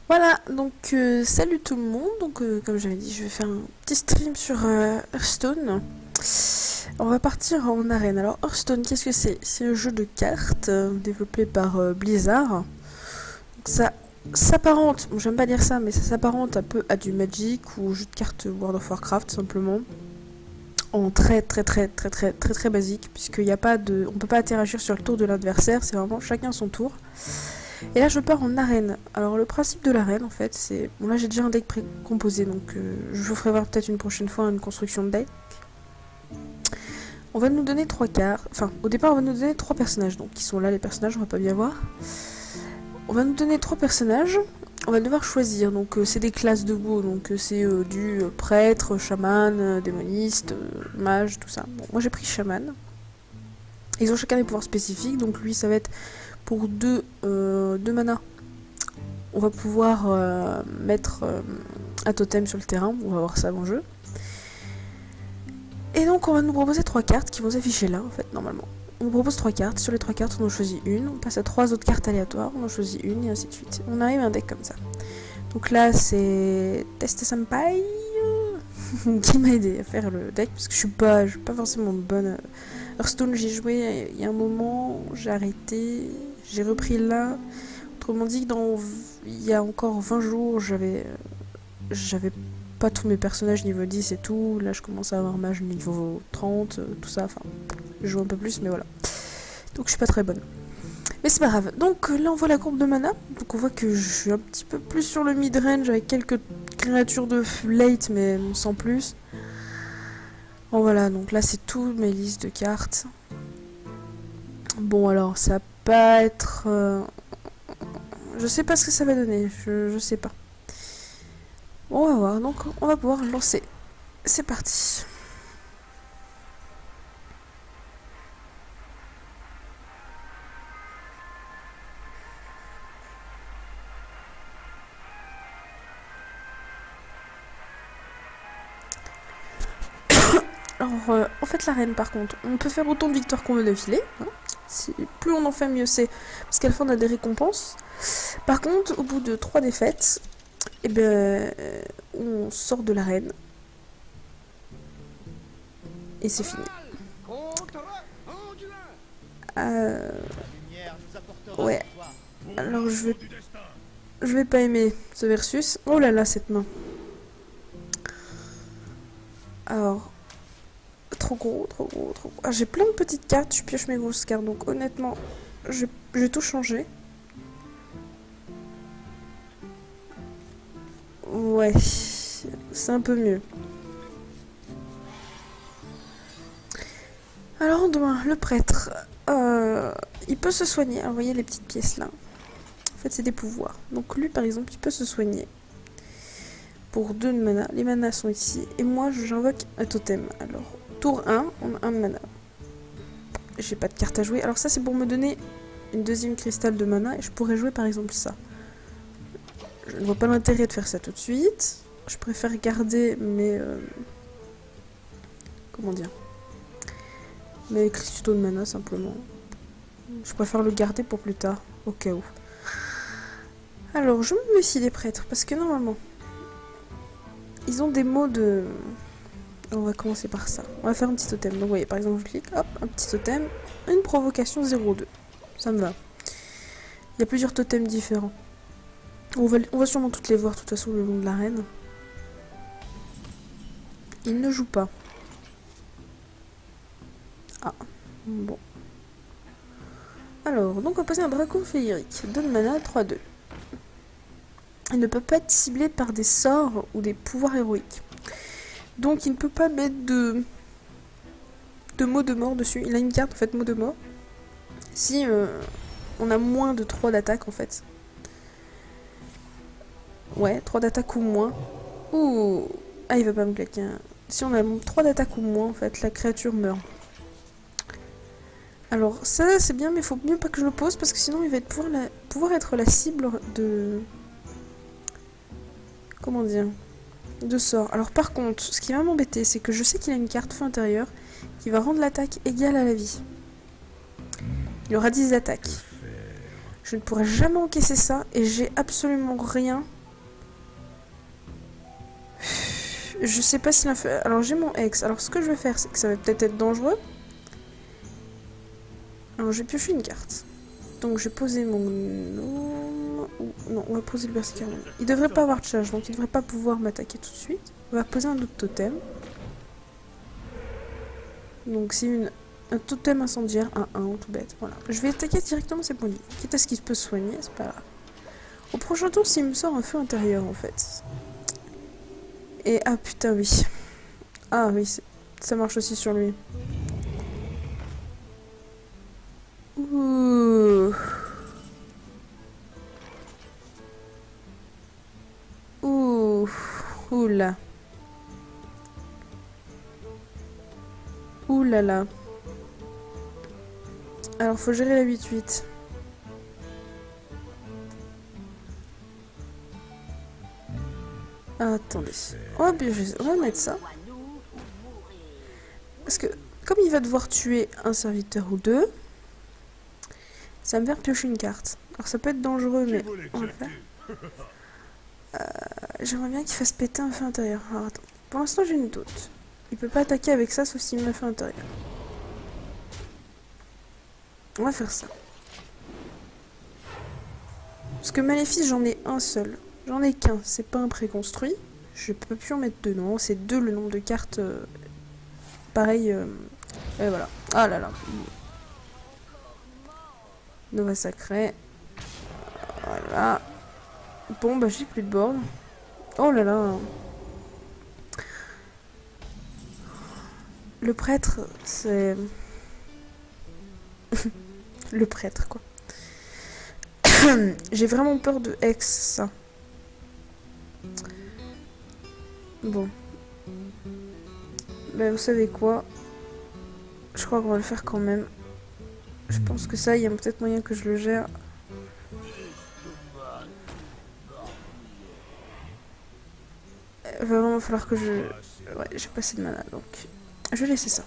Voilà, donc salut tout le monde. Donc comme j'avais dit, je vais faire un petit stream sur Hearthstone. On va partir en arène. Alors Hearthstone, qu'est-ce que c'est? C'est un jeu de cartes développé par Blizzard. Donc ça s'apparente, bon, j'aime pas dire ça, mais ça s'apparente un peu à du Magic ou jeu de cartes World of Warcraft simplement. En très basique, puisqu'il n'y a pas de, on peut pas interagir sur le tour de l'adversaire, c'est vraiment chacun son tour. Et là, je pars en arène. Alors, le principe de l'arène, en fait, c'est... Bon, là, j'ai déjà un deck précomposé, donc je vous ferai voir peut-être une prochaine fois une construction de deck. On va nous donner 3 cartes. Enfin, au départ, on va nous donner 3 personnages. Donc, qui sont là, les personnages, on va pas bien voir. On va nous donner 3 personnages. On va devoir choisir. Donc, c'est des classes de go. Donc, c'est du prêtre, chaman, démoniste, mage, tout ça. Bon, moi, j'ai pris chaman. Ils ont chacun des pouvoirs spécifiques. Donc, lui, ça va être pour 2 mana. On va pouvoir mettre un totem sur le terrain, on va voir ça dans le jeu. Et donc on va nous proposer 3 cartes qui vont s'afficher là en fait normalement. On nous propose 3 cartes, sur les 3 cartes on en choisit une, on passe à 3 autres cartes aléatoires, on en choisit une et ainsi de suite. On arrive à un deck comme ça. Donc là c'est Teste Senpai qui m'a aidé à faire le deck parce que je suis pas forcément bonne. Hearthstone j'ai joué il y a un moment, j'ai arrêté, j'ai repris là. Autrement dit, il y a encore 20 jours, j'avais pas tous mes personnages niveau 10 et tout. Là, je commence à avoir mage niveau 30, tout ça. Enfin, je joue un peu plus, mais voilà. Donc, je suis pas très bonne. Mais c'est pas grave. Donc, là, on voit la courbe de mana. Donc, on voit que je suis un petit peu plus sur le mid-range avec quelques créatures de late, mais sans plus. Bon, voilà. Donc, là, c'est toutes mes listes de cartes. Bon, alors, ça va pas être... Je sais pas ce que ça va donner, je sais pas. Bon, on va voir, donc on va pouvoir lancer. C'est parti. Alors, en fait, l'arène, par contre, on peut faire autant de victoires qu'on veut d'affilée. Hein. Plus on en fait, mieux c'est. Parce qu'à la fin, on a des récompenses. Par contre, au bout de 3 défaites, eh ben, on sort de l'arène. Et c'est fini. Ouais. Alors, je vais pas aimer ce versus. Oh là là, cette main. Alors, trop gros. Ah, j'ai plein de petites cartes, je pioche mes grosses cartes, donc honnêtement, je vais tout changer. Ouais, c'est un peu mieux. Alors demain, le prêtre, il peut se soigner. Alors, vous voyez les petites pièces là. En fait, c'est des pouvoirs. Donc lui, par exemple, il peut se soigner. Pour 2 de mana. Les manas sont ici. Et moi, j'invoque un totem. Alors, tour 1, on a 1 de mana. J'ai pas de carte à jouer. Alors ça, c'est pour me donner une deuxième cristal de mana. Et je pourrais jouer, par exemple, ça. Je ne vois pas l'intérêt de faire ça tout de suite. Je préfère garder mes... comment dire, mes cristaux de mana, simplement. Je préfère le garder pour plus tard, au cas où. Alors, je me méfie des prêtres, parce que normalement, ils ont des mots de... On va commencer par ça. On va faire un petit totem. Donc, vous voyez, par exemple, je clique, hop, un petit totem, une provocation 0,2. Ça me va. Il y a plusieurs totems différents. On va sûrement toutes les voir, de toute façon, le long de l'arène. Il ne joue pas. Ah, bon. Alors, donc on va passer un dragon féerique. 2 de mana, 3-2. Il ne peut pas être ciblé par des sorts ou des pouvoirs héroïques. Donc il ne peut pas mettre de mots de mort dessus. Il a une carte en fait, mot de mort. Si on a moins de 3 d'attaque en fait. Ouais, 3 d'attaque ou moins. Ouh. Ah, il va pas me claquer un... Si on a 3 d'attaque ou moins en fait, la créature meurt. Alors ça c'est bien, mais il faut mieux pas que je le pose parce que sinon il va pouvoir être la cible de... Comment dire, de sort. Alors par contre, ce qui va m'embêter, c'est que je sais qu'il a une carte feu intérieur qui va rendre l'attaque égale à la vie. Il aura 10 attaques. Je ne pourrai jamais encaisser ça et j'ai absolument rien Je sais pas s'il a fait... Alors j'ai mon ex. Alors ce que je vais faire, c'est que ça va peut-être être dangereux. Alors je vais piocher une carte. Donc je vais poser mon... Non, on va poser le berserker. Il devrait pas avoir de charge, donc il devrait pas pouvoir m'attaquer tout de suite. On va poser un autre totem. Donc c'est un totem incendiaire, un 1, tout bête. Voilà. Je vais attaquer directement ses points de vie. Quitte à ce qu'il peut se soigner, c'est pas grave. Au prochain tour, s'il me sort un feu intérieur, en fait. Et ah putain, oui. Ah oui, ça marche aussi sur lui. Ouh. Ouh. Ouh là. Ouh là là. Alors, faut gérer la 8-8. Ah, attendez. On va mettre ça. Parce que, comme il va devoir tuer un serviteur ou deux, ça va me faire piocher une carte. Alors, ça peut être dangereux, mais on va le faire. J'aimerais bien qu'il fasse péter un feu intérieur. Alors, attends. Pour l'instant, j'ai une doute. Il peut pas attaquer avec ça, sauf s'il me fait intérieur. On va faire ça. Parce que Maléfice, j'en ai un seul. J'en ai qu'un, c'est pas un préconstruit. Je peux plus en mettre deux, non, c'est deux le nombre de cartes. Pareil, et voilà. Ah là là. Nova Sacré. Voilà. Bon, bah j'ai plus de bornes. Oh là là. Le prêtre, c'est... Le prêtre, quoi. J'ai vraiment peur de Hex, ça. Bon. Ben, vous savez quoi? Je crois qu'on va le faire quand même. Je pense que ça, il y a peut-être moyen que je le gère. Il va vraiment falloir que je... Ouais, j'ai pas assez de mana, donc... Je vais laisser ça.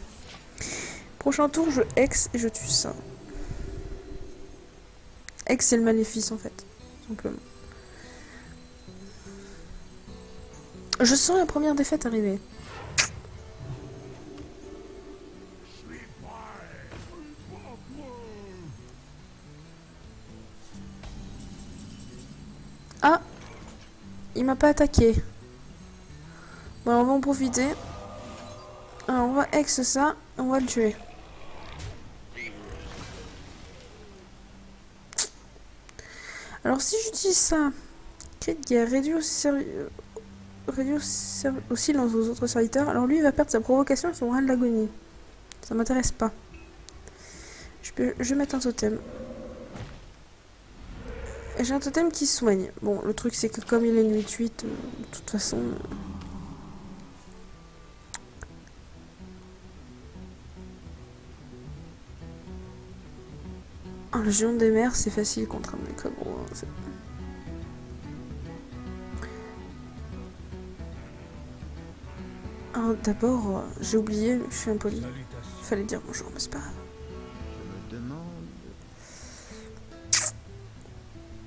Prochain tour, je Hex et je tue ça. Hex, c'est le maléfice, en fait. Simplement. Je sens la première défaite arriver. Ah! Il m'a pas attaqué. Bon, on va en profiter. Alors, on va Hex ça, on va le tuer. Alors, si j'utilise ça, cri de guerre, réduit au silence aux autres serviteurs, alors lui, il va perdre sa provocation et son râle d'agonie. Ça m'intéresse pas. Je vais mettre un totem. Et j'ai un totem qui soigne. Bon, le truc, c'est que comme il est une 8-8, de toute façon... Ah, le géant des mers, c'est facile contre un mec gros. Alors d'abord, j'ai oublié, je suis impoli. Il fallait dire bonjour, mais c'est pas grave.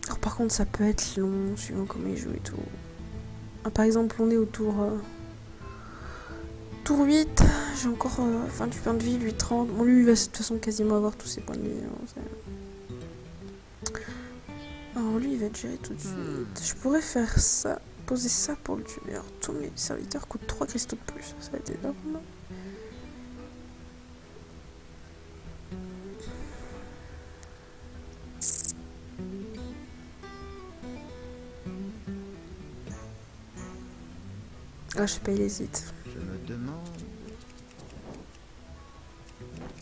Alors par contre, ça peut être long, suivant comment il joue et tout. Ah, par exemple, on est au tour 8, j'ai encore 28 points de vie, lui 30. Bon, lui, il va de toute façon quasiment avoir tous ses points de vie. Alors lui, il va être géré tout de suite. Je pourrais faire ça, poser ça pour le tuer. Alors tous mes serviteurs coûtent 3 cristaux de plus, ça va être énorme. Ah, je sais pas, il hésite. Je me demande.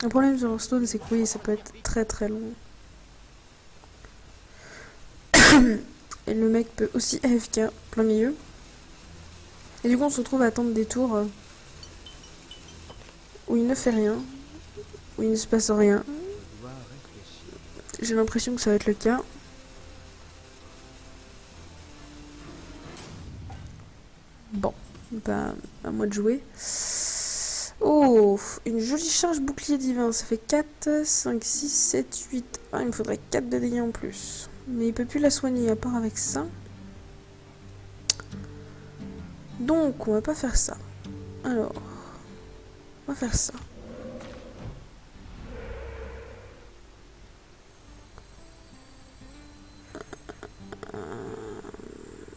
Le problème sur Hearthstone, c'est que oui, ça peut être très très long. Et le mec peut aussi AFK plein milieu. Et du coup, on se retrouve à attendre des tours où il ne fait rien, où il ne se passe rien. J'ai l'impression que ça va être le cas. Bon, bah, à moi de jouer. Oh, une jolie charge bouclier divin. Ça fait 4, 5, 6, 7, 8. Ah, il me faudrait 4 de dégâts en plus. Mais il peut plus la soigner à part avec ça. Donc, on va pas faire ça. Alors, on va faire ça.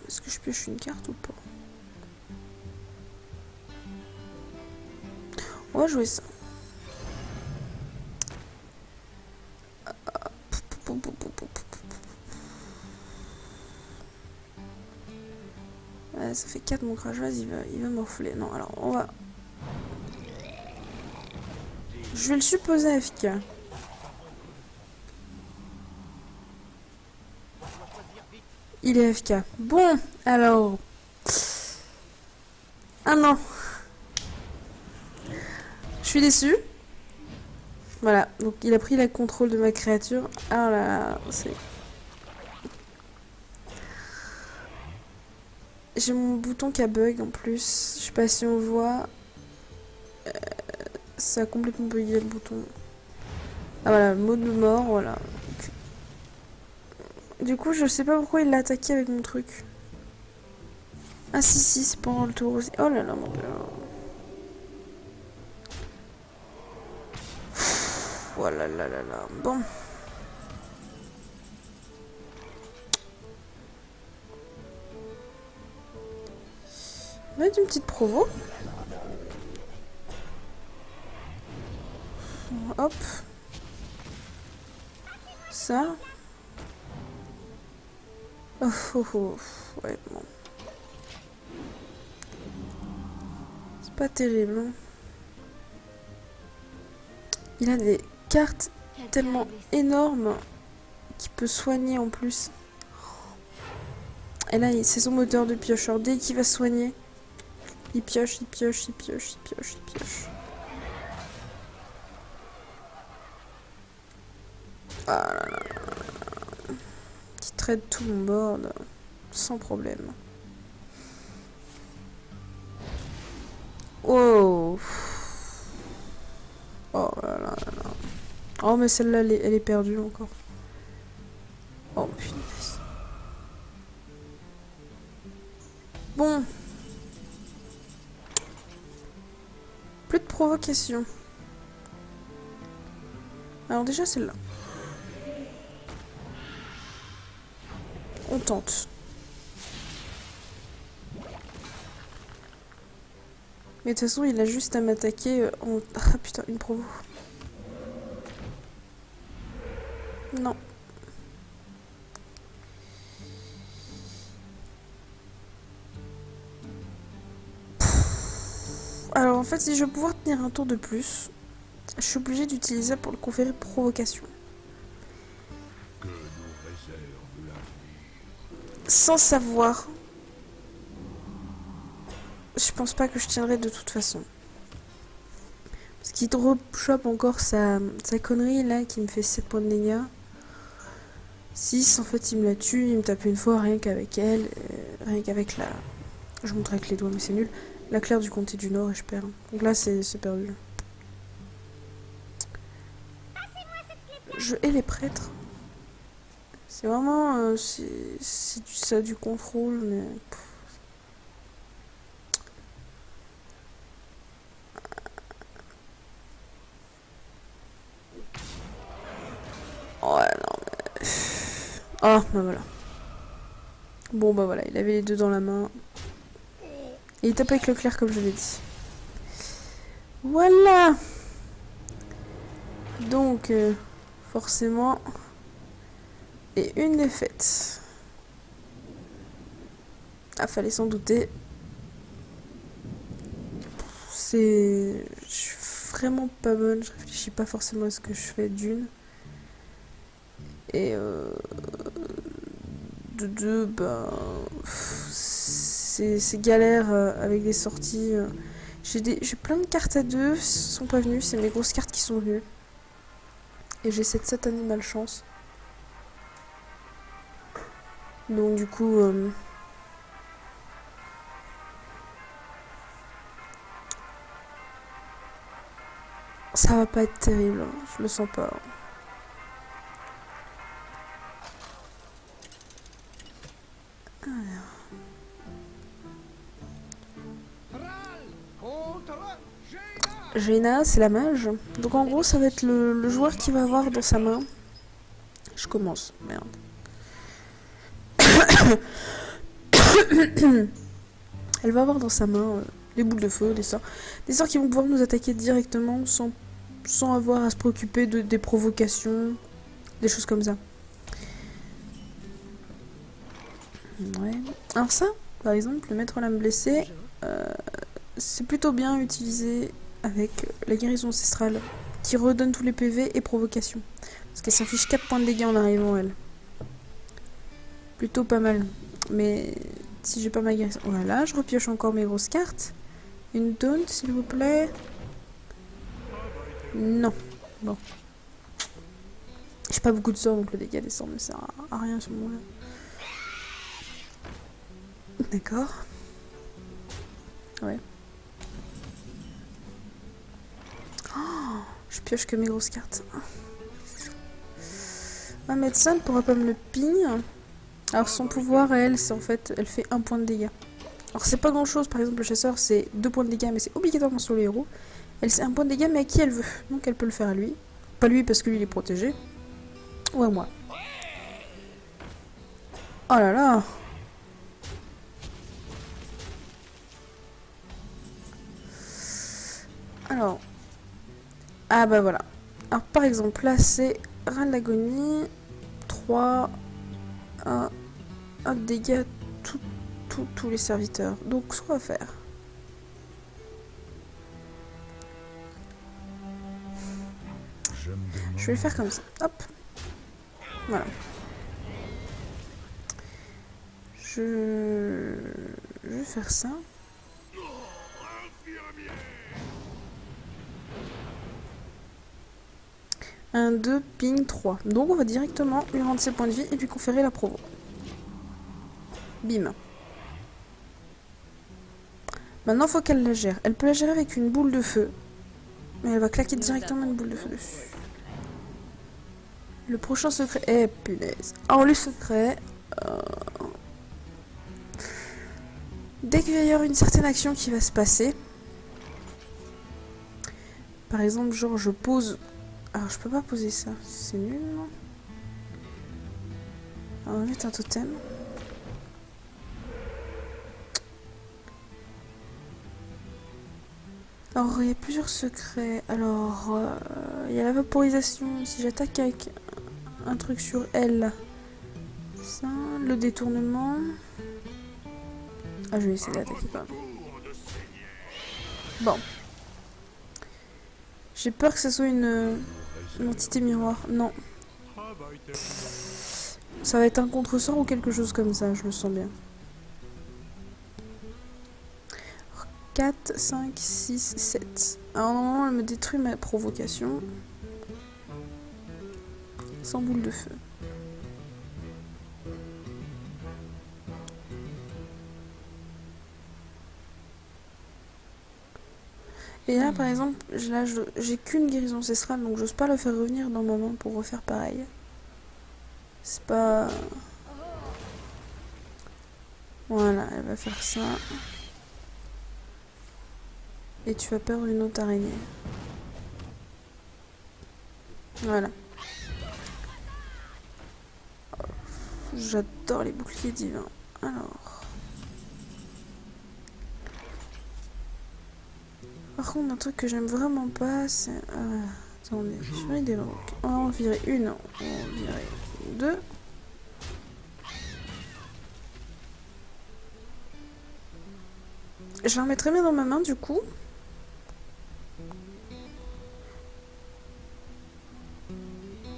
Est-ce que je pioche une carte ou pas? On va jouer ça. Ça fait 4 mon crash, vas-y, il va morfler. Non, alors on va... Je vais le supposer AFK. Il est AFK. Bon, alors... Ah non. Je suis déçue. Voilà, donc il a pris le contrôle de ma créature. Ah là, c'est... J'ai mon bouton qui a bug en plus. Je sais pas si on voit. Ça a complètement bugué le bouton. Ah voilà, mot de mort, voilà. Du coup, je sais pas pourquoi il l'a attaqué avec mon truc. Ah si, c'est pendant le tour aussi. Oh là là, mon dieu. Voilà, là là là. Bon. On va mettre une petite provo. Hop. Ça. Oh, oh, oh. Ouais, bon. C'est pas terrible. Hein. Il a des cartes tellement énormes qu'il peut soigner en plus. Et là, c'est son moteur de pioche. Alors, dès qu'il va soigner, il pioche, il pioche, il pioche, il pioche, il pioche. Ah là là là. Qui traite tout mon board sans problème. Oh. Oh là là là là. Oh mais celle-là elle est perdue encore. Oh punaise. Bon. Plus de provocation. Alors déjà celle-là. On tente. Mais de toute façon il a juste à m'attaquer en... Ah putain, une provo. Non. Alors en fait si je veux pouvoir tenir un tour de plus, je suis obligée d'utiliser pour le conférer provocation. Sans savoir. Je pense pas que je tiendrai de toute façon. Parce qu'il drop encore sa connerie là qui me fait 7 points de dégâts. 6 en fait il me la tue, il me tape une fois rien qu'avec elle, rien qu'avec la... Je montre avec les doigts mais c'est nul. La claire du comté du Nord et je perds. Donc là c'est perdu. Je hais les prêtres. C'est vraiment... c'est du contrôle mais... Ouais non mais... Oh bah voilà. Bon bah voilà, il avait les deux dans la main. Et il tape avec le clair comme je l'ai dit. Voilà. Donc, forcément, et une défaite. Ah, fallait s'en douter. Je suis vraiment pas bonne, je réfléchis pas forcément à ce que je fais d'une. Et de deux, bah, c'est galère avec des sorties. J'ai plein de cartes à deux, sont pas venues, c'est mes grosses cartes qui sont venues. Et j'ai cette satanée malchance. Donc du coup... ça va pas être terrible, hein. Je le sens pas. Jaina, c'est la mage. Donc en gros, ça va être le joueur qui va avoir dans sa main. Je commence, merde. Elle va avoir dans sa main les boules de feu, des sorts. Des sorts qui vont pouvoir nous attaquer directement sans avoir à se préoccuper des provocations, des choses comme ça. Ouais. Alors ça, par exemple, le maître lame blessée, c'est plutôt bien utilisé avec la guérison ancestrale, qui redonne tous les PV et provocations. Parce qu'elle s'affiche 4 points de dégâts en arrivant, elle. Plutôt pas mal. Mais si j'ai pas ma guérison... Voilà, je repioche encore mes grosses cartes. Une taunt, s'il vous plaît. Non. Bon. J'ai pas beaucoup de sorts, donc le dégât des sorts ne sert à rien sur moi. D'accord. Ouais. Oh, je pioche que mes grosses cartes. Ma médecin ne pourra pas me le ping. Alors son pouvoir à elle, c'est en fait, elle fait 1 point de dégâts. Alors c'est pas grand chose, par exemple le chasseur c'est 2 points de dégâts, mais c'est obligatoirement sur le héros. Elle c'est 1 point de dégâts, mais à qui elle veut. Donc elle peut le faire à lui. Pas lui parce que lui il est protégé. Ou à moi. Oh là là. Alors. Ah bah voilà. Alors par exemple là c'est Reine de l'agonie. 3. 1 dégât tous les serviteurs. Donc ce qu'on va faire. Je vais le faire comme ça. Hop. Voilà. Je vais faire ça. Un 2, ping 3. Donc on va directement lui rendre ses points de vie et lui conférer la provo. Bim. Maintenant, il faut qu'elle la gère. Elle peut la gérer avec une boule de feu. Mais elle va claquer directement une boule de feu dessus. Le prochain secret... Eh, punaise. Alors, le secret... Dès qu'il va y avoir une certaine action qui va se passer... Par exemple, genre, je pose... Alors, je peux pas poser ça. C'est nul, non? Alors, on va mettre un totem. Alors, il y a plusieurs secrets. Alors, il y a la vaporisation. Si j'attaque avec un truc sur elle, ça, le détournement. Ah, je vais essayer d'attaquer quand même. Bon. J'ai peur que ce soit une entité miroir. Non. Ça va être un contre-sort ou quelque chose comme ça, je le sens bien. 4, 5, 6, 7. Alors normalement elle me détruit ma provocation. Sans boule de feu. Et là par exemple, j'ai qu'une guérison ancestrale, donc j'ose pas le faire revenir dans ma main pour refaire pareil. C'est pas... Voilà, elle va faire ça. Et tu vas perdre une autre araignée. Voilà. J'adore les boucliers divins. Alors... Par contre, un truc que j'aime vraiment pas, c'est... attendez, je vais des rocs. On va en virer une, on va en virer deux. Je la remettrai bien dans ma main, du coup.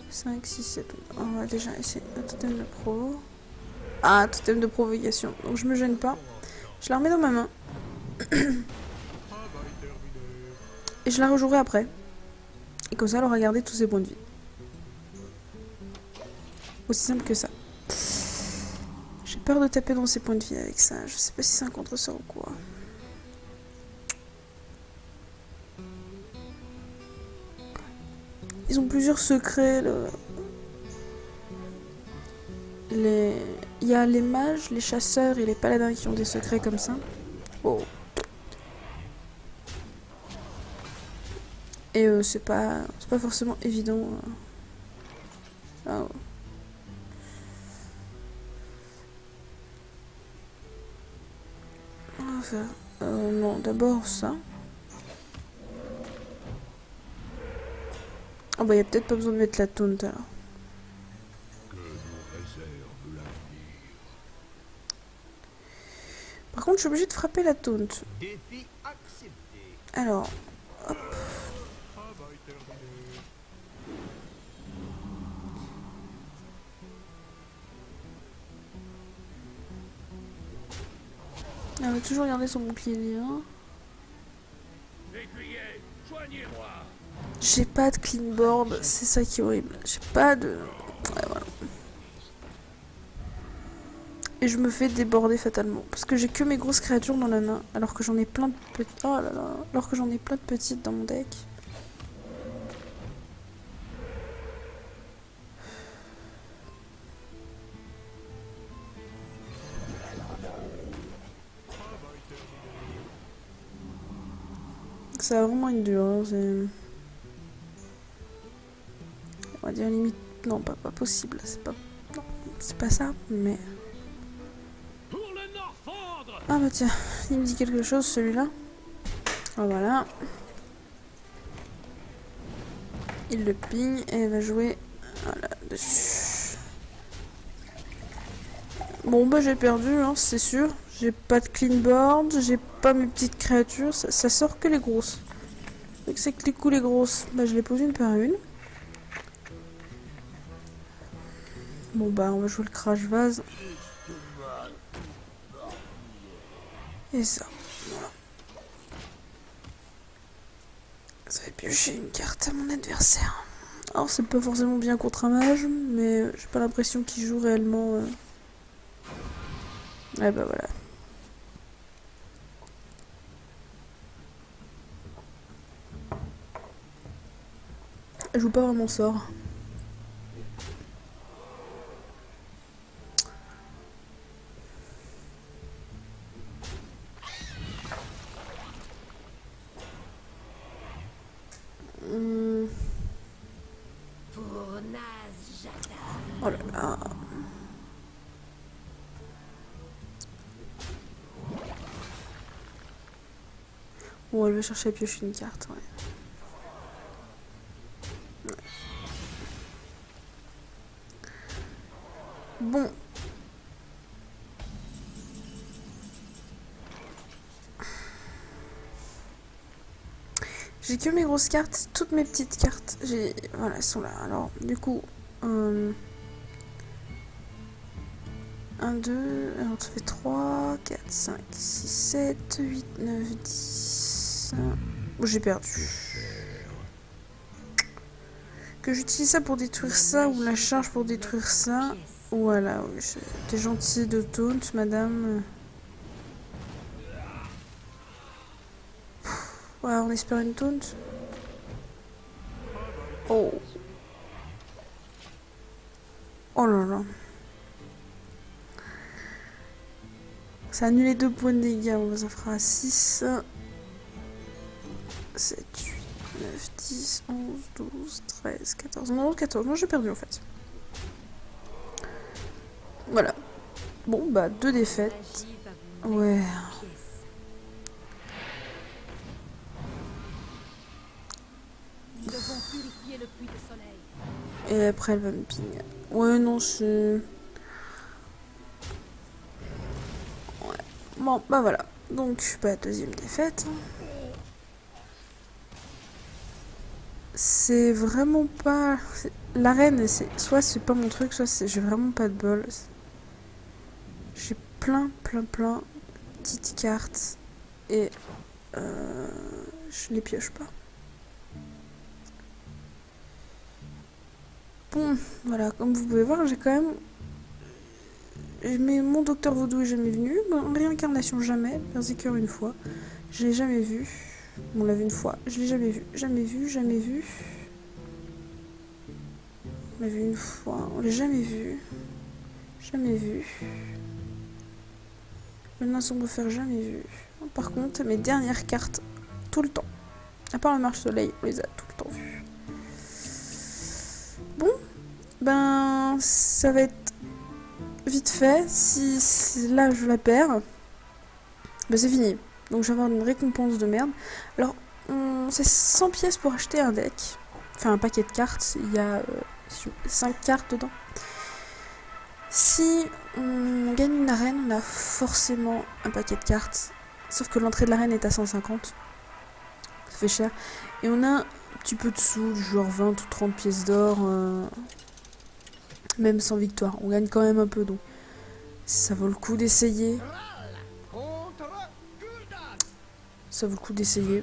« 5, 6, 7... On va déjà essayer un totem de pro. Ah, totem de provocation. Donc je me gêne pas. Je la remets dans ma main. Et je la rejouerai après. Et comme ça, elle aura gardé tous ses points de vie. Aussi simple que ça. J'ai peur de taper dans ses points de vie avec ça. Je sais pas si c'est un contre-sort ou quoi. Ils ont plusieurs secrets. Il y a les mages, les chasseurs et les paladins qui ont des secrets comme ça. Oh. Et c'est pas forcément évident. Ah, ouais. Enfin, non, d'abord ça. Ah bah, y a peut-être pas besoin de mettre la taunt alors. Par contre, je suis obligée de frapper la taunt. Alors, hop. Elle va toujours garder son bouclier. Hein. J'ai pas de clean board, c'est ça qui est horrible. J'ai pas de... Ouais, voilà. Et je me fais déborder fatalement. Parce que j'ai que mes grosses créatures dans la main. Alors que j'en ai plein de petites... Oh là là. Alors que j'en ai plein de petites dans mon deck. Ça a vraiment une dure. Hein, on va dire limite... Non, pas possible. C'est pas... Non, c'est pas ça, mais... Ah bah tiens, il me dit quelque chose celui-là. Ah, voilà. Il le ping et elle va jouer voilà, dessus. Bon bah j'ai perdu, hein, c'est sûr. J'ai pas de clean board, j'ai pas mes petites créatures, ça sort que les grosses. Donc c'est que les coups les grosses, bah je les pose une par une. Bon bah on va jouer le crash vase. Et ça. Voilà. Ça va piocher une carte à mon adversaire. Alors c'est pas forcément bien contre un mage, mais j'ai pas l'impression qu'il joue réellement. Ouais bah voilà. Elle joue pas vraiment sort. Oh là là. Bon, elle va chercher à piocher une carte, ouais. Bon. J'ai que mes grosses cartes, toutes mes petites cartes. Voilà, elles sont là. Alors, du coup... 1, 2, alors ça fait 3, 4, 5, 6, 7, 8, 9, 10... Bon, j'ai perdu. Que j'utilise ça pour détruire ça ou la charge pour détruire ça. Voilà, oui, t'es gentil de taunt, madame. Ouais, on espère une taunt. Oh. Oh là là. Ça annule les 2 points de dégâts, ça fera 6, 7, 8, 9, 10, 11, 12, 13, 14. Non, 14. Non, j'ai perdu en fait. Voilà. Bon, bah, 2 défaites. Ouais. Et après, elle va me ping. Ouais, non, c'est... Ouais. Bon, bah voilà. Donc, bah, deuxième défaite. C'est vraiment pas... L'arène, soit c'est pas mon truc, soit j'ai vraiment pas de bol. J'ai plein de petites cartes et je les pioche pas. Bon, voilà, comme vous pouvez voir, j'ai quand même... Mais mon docteur Vaudou est jamais venu, mon réincarnation jamais, Berserker une fois. Je l'ai jamais vu. On l'a vu une fois, je l'ai jamais vu. Jamais vu, jamais vu. On l'a vu une fois, on l'a jamais vu. Jamais vu. Menace on peut faire jamais vu. Par contre, mes dernières cartes, tout le temps. À part le marche-soleil, on les a tout le temps. Ben, ça va être vite fait. Si là je la perds, ben c'est fini. Donc je vais avoir une récompense de merde. Alors, c'est 100 pièces pour acheter un deck. Enfin, un paquet de cartes. Il y a 5 cartes dedans. Si on gagne une arène, on a forcément un paquet de cartes. Sauf que l'entrée de l'arène est à 150. Ça fait cher. Et on a un petit peu de sous, genre 20 ou 30 pièces d'or. Même sans victoire. On gagne quand même un peu, donc ça vaut le coup d'essayer. Ça vaut le coup d'essayer.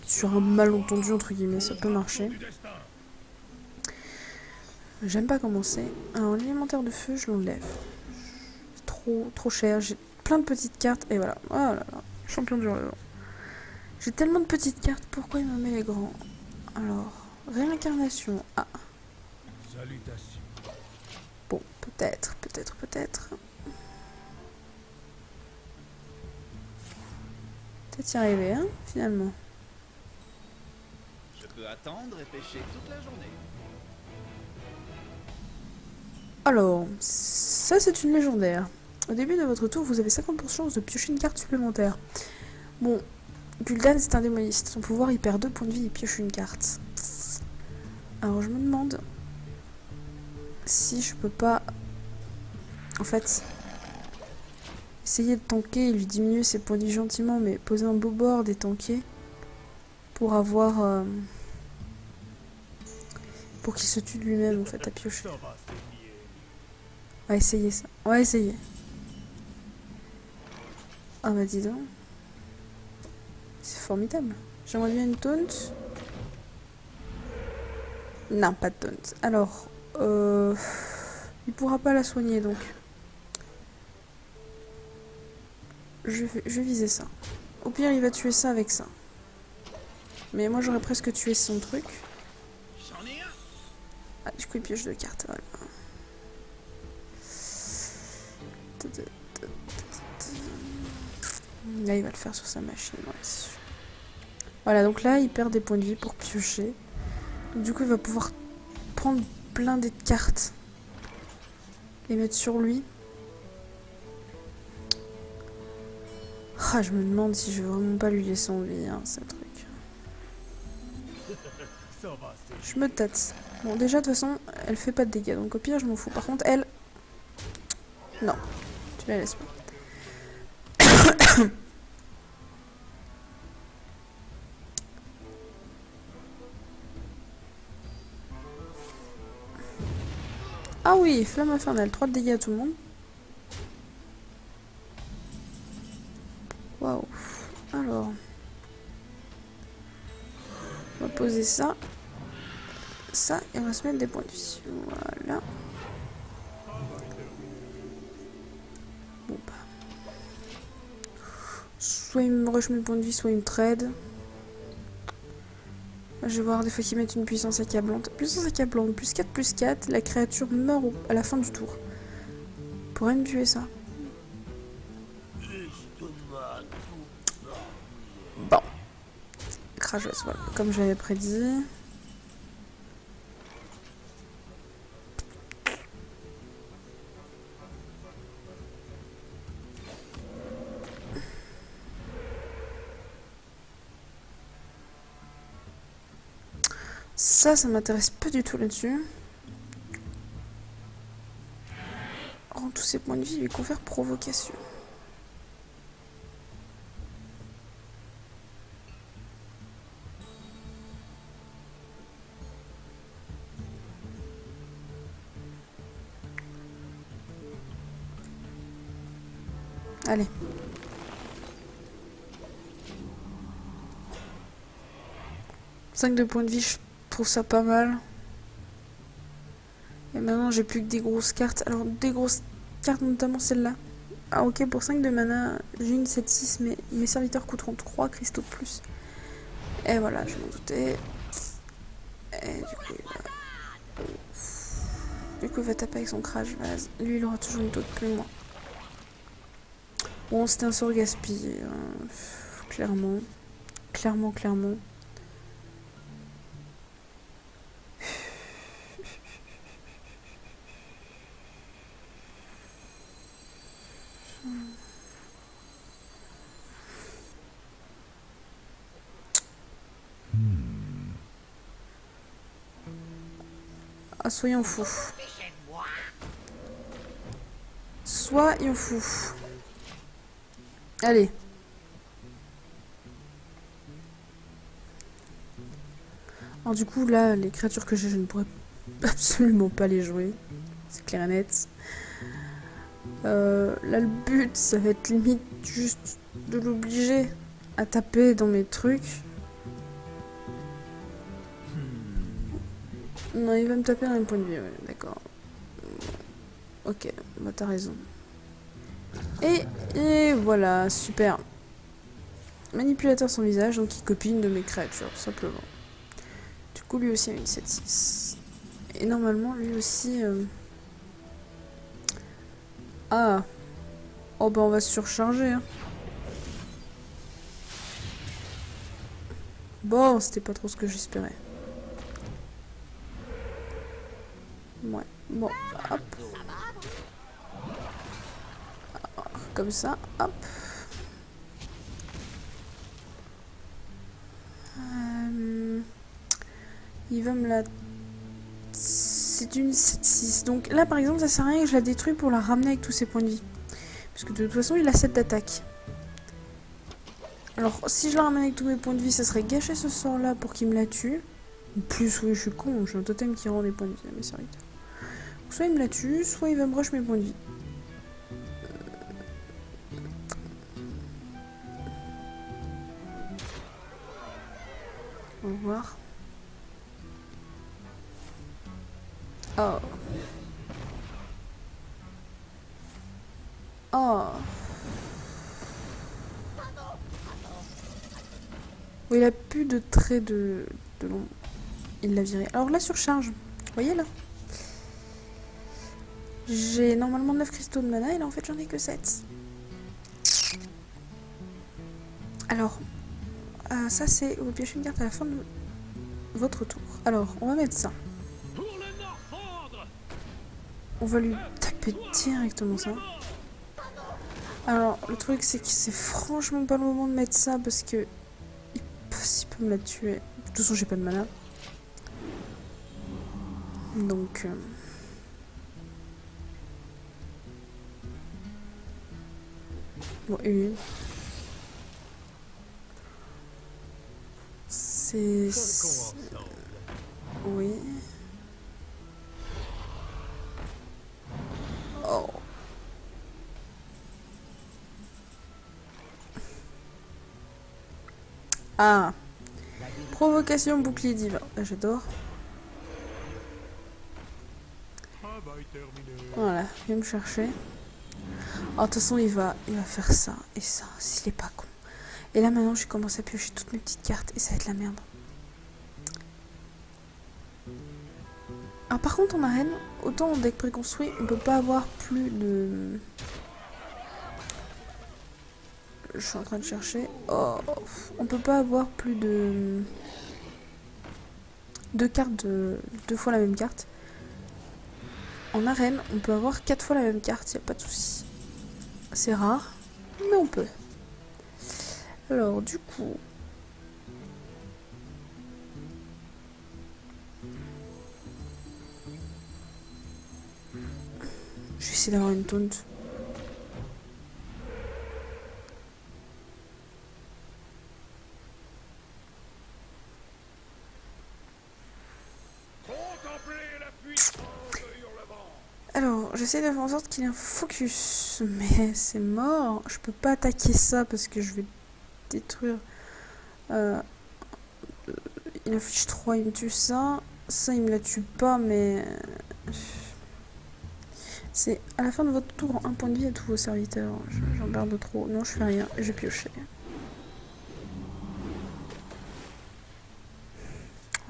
Sur un malentendu, entre guillemets, ça peut marcher. J'aime pas commencer. Alors, l'élémentaire de feu, je l'enlève. C'est trop cher. J'ai plein de petites cartes. Et voilà. Oh là là. Champion du relevant. J'ai tellement de petites cartes. Pourquoi il me met les grands? Alors, réincarnation. Ah. Bon, peut-être. Peut-être y arriver, hein, finalement. Je peux attendre et pêcher toute la journée. Alors, ça c'est une légendaire. Au début de votre tour, vous avez 50% de chance de piocher une carte supplémentaire. Bon, Gul'dan c'est un démoniste. Son pouvoir, il perd 2 points de vie et pioche une carte. Alors je me demande si je peux pas, en fait, essayer de tanker et lui diminuer ses points de vie gentiment, mais poser un beau board et tanker pour avoir... pour qu'il se tue de lui-même, en fait, à piocher. On va essayer ça. On va essayer. Ah bah dis donc. C'est formidable. J'aimerais bien une taunt. Non, pas de taunt. Alors, il pourra pas la soigner, donc. Je vais viser ça. Au pire, il va tuer ça avec ça. Mais moi, j'aurais presque tué son truc. Ah, du coup, il pioche 2 cartes, voilà. Là, il va le faire sur sa machine, ouais, c'est sûr. Voilà, donc là, il perd des points de vie pour piocher. Donc, du coup, il va pouvoir prendre plein de cartes. Les mettre sur lui. Ah, je me demande si je veux vraiment pas lui laisser en vie, hein, ce truc. Je me tâte. Bon, déjà, de toute façon, elle fait pas de dégâts, donc au pire, je m'en fous. Par contre, elle... Non, tu la laisses pas. Ah oui, flamme infernale, 3 de dégâts à tout le monde. Waouh. Alors... On va poser ça. Ça, et on va se mettre des points de vie. Voilà. Bon bah... Soit il me rush mes points de vie, soit il me trade. Je vais voir des fois qu'ils mettent une puissance accablante. Puissance accablante, plus 4, plus 4, la créature meurt à la fin du tour. Pourrait me tuer ça. Bon. Crageuse, voilà, comme j'avais prédit. Ça m'intéresse pas du tout là-dessus. Rend tous ses points de vie, lui confère provocation. Allez. « 5 de points de vie, je trouve ça pas mal. Et maintenant, j'ai plus que des grosses cartes. Alors, des grosses cartes, notamment celle-là. Ah, ok, pour 5 de mana, j'ai une 7-6, mais mes serviteurs coûteront 3 cristaux de plus. Et voilà, je m'en doutais. Et du coup, il va taper avec son crash vase. Lui, il aura toujours une taux de plus, moi. Bon, c'était un sort gaspillé. Hein. Clairement. Clairement. Ah, soyons fous. Soyons fous. Allez. Alors du coup, là, les créatures que j'ai, je ne pourrais absolument pas les jouer. C'est clair et net. Là, le but, ça va être limite juste de l'obliger à taper dans mes trucs. Non, il va me taper dans les points de vie, ouais, d'accord. Ok, bah t'as raison. Et voilà, super. Manipulateur sans visage, donc il copie une de mes créatures, tout simplement. Du coup, lui aussi a une 7-6. Et normalement, lui aussi... Ah. Oh bah on va se surcharger. Hein. Bon, c'était pas trop ce que j'espérais. Ouais, bon, hop. Comme ça, hop. Il va me la... C'est une 7-6. Donc là, par exemple, ça sert à rien que je la détruis pour la ramener avec tous ses points de vie. Parce que de toute façon, il a 7 d'attaque. Alors, si je la ramène avec tous mes points de vie, ça serait gâcher ce sort-là pour qu'il me la tue. En plus, oui, je suis con, j'ai un totem qui rend des points de vie à mes serviteurs. Donc, soit il me la tue, soit il va me rush mes points de vie. On va voir. Oh. Oh. Oui, il a plus de traits de long. Il l'a viré. Alors la surcharge. Vous voyez là? J'ai normalement 9 cristaux de mana et là en fait j'en ai que 7. Alors, ça c'est... Vous piochez une carte à la fin de votre tour. Alors, on va mettre ça. On va lui taper directement ça. Alors, le truc c'est que c'est franchement pas le moment de mettre ça parce que... Il peut me la tuer. De toute façon, j'ai pas de mana. Donc... Bon, une. C'est... Oui. Oh. Ah. Provocation bouclier divin. J'adore. Voilà, viens me chercher. Oh, de toute façon, il va faire ça et ça, s'il est pas con. Et là, maintenant, je commence à piocher toutes mes petites cartes et ça va être la merde. Alors, par contre, en arène, autant en deck préconstruit, on peut pas avoir plus de... Je suis en train de chercher. Oh, on peut pas avoir plus de... Deux cartes de... Deux fois la même carte. En arène, on peut avoir 4 fois la même carte, y a pas de souci. C'est rare, mais on peut. Alors, du coup... Je vais essayer d'avoir une taunt. Alors, j'essaie de faire en sorte qu'il ait un focus, mais c'est mort. Je peux pas attaquer ça parce que je vais détruire. Il affiche 3, il me tue ça. Ça, il me la tue pas, mais... C'est à la fin de votre tour, un point de vie à tous vos serviteurs. J'en garde trop. Non, je fais rien. Je vais piocher.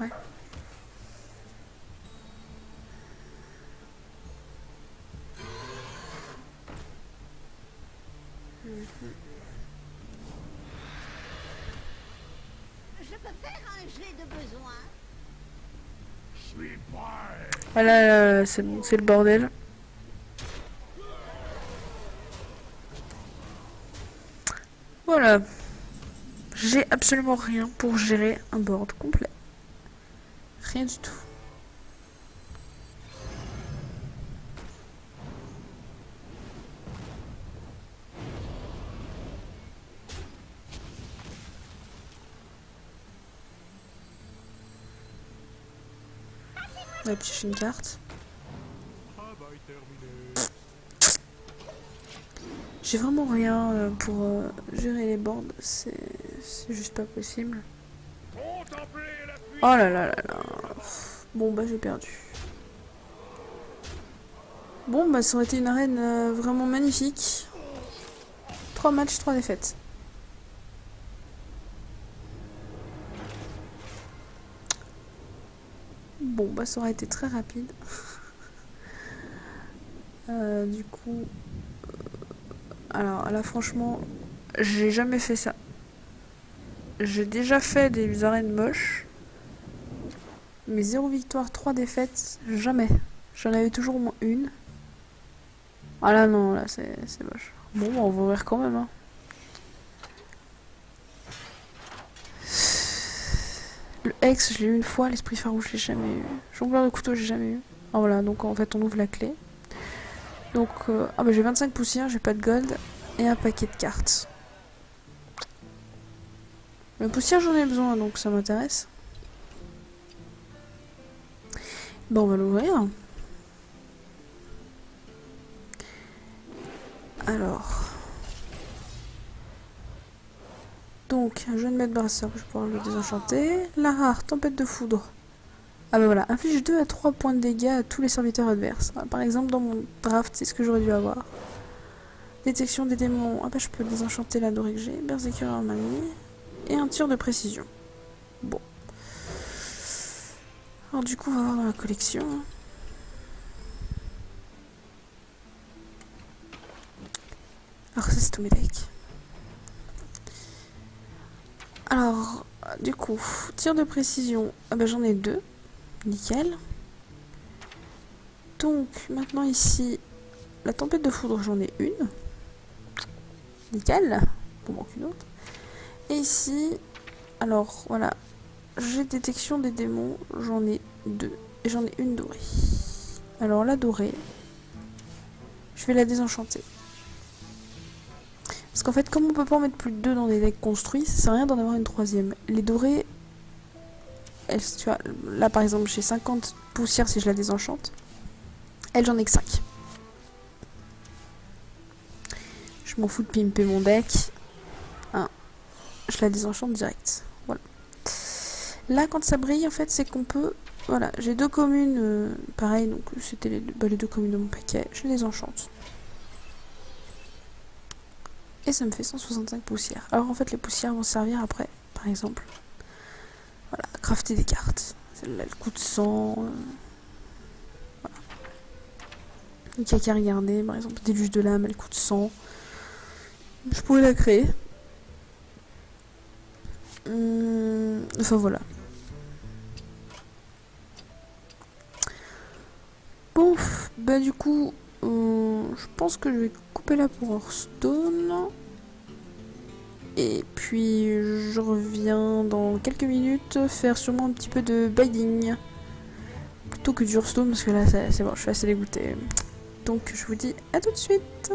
Ouais. Je peux faire un jet de besoin. Ah là, là, c'est bon, c'est le bordel. Voilà. J'ai absolument rien pour gérer un board complet. Rien du tout. On va piocher une carte. J'ai vraiment rien pour gérer les boards, c'est juste pas possible. Oh là là là là. Bon bah j'ai perdu. Bon bah ça aurait été une arène vraiment magnifique. 3 matchs, 3 défaites. Bon bah ça aurait été très rapide. Du coup... alors là franchement, j'ai jamais fait ça. J'ai déjà fait des arènes moches. Mais 0 victoire, 3 défaites, jamais. J'en avais toujours au moins une. Ah là non, là c'est moche. Bon, on va ouvrir quand même. Hein. Le Hex, je l'ai eu une fois, l'esprit farouche, je l'ai jamais eu. Jongleur de couteau, j'ai jamais eu. Ah voilà, donc en fait on ouvre la clé. Donc, ah bah j'ai 25 poussières, j'ai pas de gold. Et un paquet de cartes. Le poussière, j'en ai besoin, donc ça m'intéresse. Bon, on va l'ouvrir. Alors. Donc, un jeune maître brasseur, je vais pouvoir le désenchanter. La rare, tempête de foudre. Ah bah voilà, inflige 2 à 3 points de dégâts à tous les serviteurs adverses. Par exemple, dans mon draft, c'est ce que j'aurais dû avoir. Détection des démons. Ah bah je peux désenchanter la dorée que j'ai. Berserker Armani. Et un tir de précision. Bon. Alors du coup, on va voir dans la collection. Alors ça c'est tous mes decks. Alors, du coup, tir de précision. Ah bah j'en ai 2. Nickel. Donc, maintenant ici, la tempête de foudre, j'en ai une. Nickel. Il manque une autre. Et ici, alors, voilà. J'ai détection des démons, j'en ai 2. Et j'en ai une dorée. Alors, la dorée, je vais la désenchanter. Parce qu'en fait, comme on peut pas en mettre plus de 2 dans des decks construits, ça sert à rien d'en avoir une troisième. Les dorées, elles, tu vois, là par exemple, j'ai 50 poussières si je la désenchante. Elle, j'en ai que 5. Je m'en fous de pimper mon deck. Hein, je la désenchante direct. Voilà. Là, quand ça brille, en fait, c'est qu'on peut... Voilà, j'ai 2 communes, pareil, donc c'était les 2 communes de mon paquet. Je les enchante. Et ça me fait 165 poussières. Alors en fait, les poussières vont servir après, par exemple. Voilà, crafter des cartes. Celle-là, elle coûte 100. Voilà. Il n'y a qu'à regarder, par exemple, déluge de l'âme, elle coûte 100. Je pourrais la créer. Enfin voilà. Bon, bah du coup, je pense que je vais couper là pour Hearthstone. Et puis je reviens dans quelques minutes faire sûrement un petit peu de binding. Plutôt que du Hearthstone parce que là c'est bon, je suis assez dégoûtée. Donc je vous dis à tout de suite.